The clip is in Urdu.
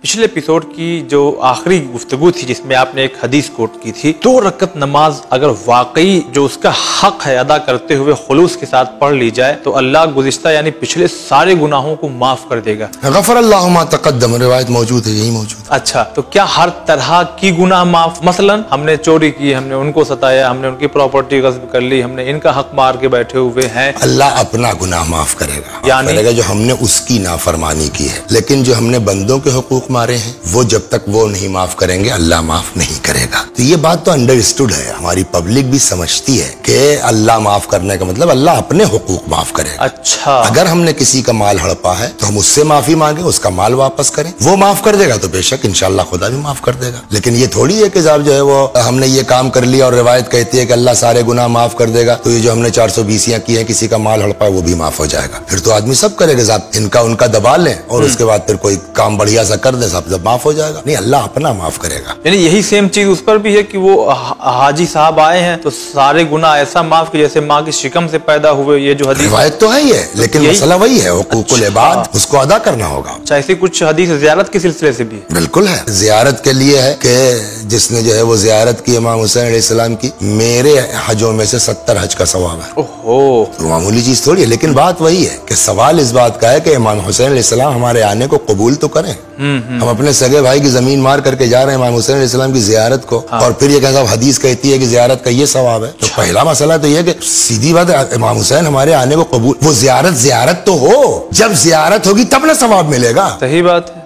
پچھلے ایپیسوڈ کی جو آخری گفتگو تھی جس میں آپ نے ایک حدیث کوٹ کی تھی، 2 رکعت نماز اگر واقعی جو اس کا حق ہے ادا کرتے ہوئے خلوص کے ساتھ پڑھ لی جائے تو اللہ گزشتہ یعنی پچھلے سارے گناہوں کو معاف کر دے گا۔ غفر اللہ ما تقدم، روایت موجود ہے، یہی موجود ہے۔ اچھا، تو کیا ہر طرح کی گناہ معاف؟ مثلا ہم نے چوری کی، ہم نے ان کو ستایا، ہم نے ان کی پراپرٹی غصب کر لی، ہم نے ان کا حق مار کے بیٹھے ہوئے ہیں، اللہ اپنا گناہ معاف کرے گا، یعنی کرے گا جو ہم نے اس کی نافرمانی کی ہے، لیکن جو ہم نے بندوں کے حقوق مارے ہیں وہ جب تک وہ نہیں معاف کریں گے اللہ معاف نہیں کرے گا۔ تو یہ بات تو انڈرسٹوڈ ہے، ہماری پبلک بھی سمجھتی ہے کہ اللہ معاف کرنے کا مطلب اللہ اپنے حقوق معاف کرے گا۔ اچھا، اگر ہم نے کسی کا مال ہڑپا ہے تو ہم اس سے معافی مانگیں، اس کا مال واپس کریں، وہ معاف کر دے گا تو بے شک انشاءاللہ خدا بھی معاف کر دے گا۔ لیکن یہ تھوڑی ہے کہ صاحب جو ہے وہ ہم نے یہ کام کر لیا اور روایت کہتی ہے کہ اللہ سارے گناہ معاف کر دے گا تو یہ جو ہم نے 420 کی ہیں کسی کا مال ہڑپا وہ بھی معاف ہو جائے گا، پھر تو آدمی سب کرے گا صاحب، ان کا دبا لیں اور اس کے بعد پھر کوئی کام بڑھیا سا کر دے صاحب، جب معاف ہو جائے گا۔ نہیں، اللہ اپنا معاف کرے گا۔ یعنی یہی سیم چیز اس پر بھی ہے کہ وہ حاجی صاحب آئے ہیں تو سارے گناہ ایسا معاف کہ جیسے ماں کی شکم سے پیدا ہوئے، یہ جو حدیث روایت تو ہے ہی ہے، لیکن مسئلہ وہی ہے، حقوق العباد اس کو ادا کرنا ہوگا۔ اچھا، ایسی کچھ حدیث زیارت کے سلسلے سے بھی بالکل ہے، زیارت کے لیے ہے کہ جس نے جو ہے وہ زیارت کی امام حسین علیہ السلام کی، میرے حجوں میں سے 70 حج کا ثواب ہے۔ اوہو، تو معمولی چیز تھوڑی ہے، لیکن بات وہی ہے کہ سوال اس بات کا ہے کہ امام حسین علیہ السلام ہمارے آنے کو قبول تو کریں۔ ہم اپنے سگے بھائی کی زمین مار کر کے جا رہے ہیں امام حسین علیہ السلام کی زیارت کو، اور پھر یہ کہ صاحب حدیث کہتی ہے کہ زیارت کا یہ ثواب ہے۔ تو پہلا مسئلہ تو یہ کہ سیدھی بات ہے، امام حسین ہمارے آنے کو قبول، وہ زیارت تو ہو، جب زیارت ہوگی تب نہ ثواب ملے گا۔ صحیح بات ہے۔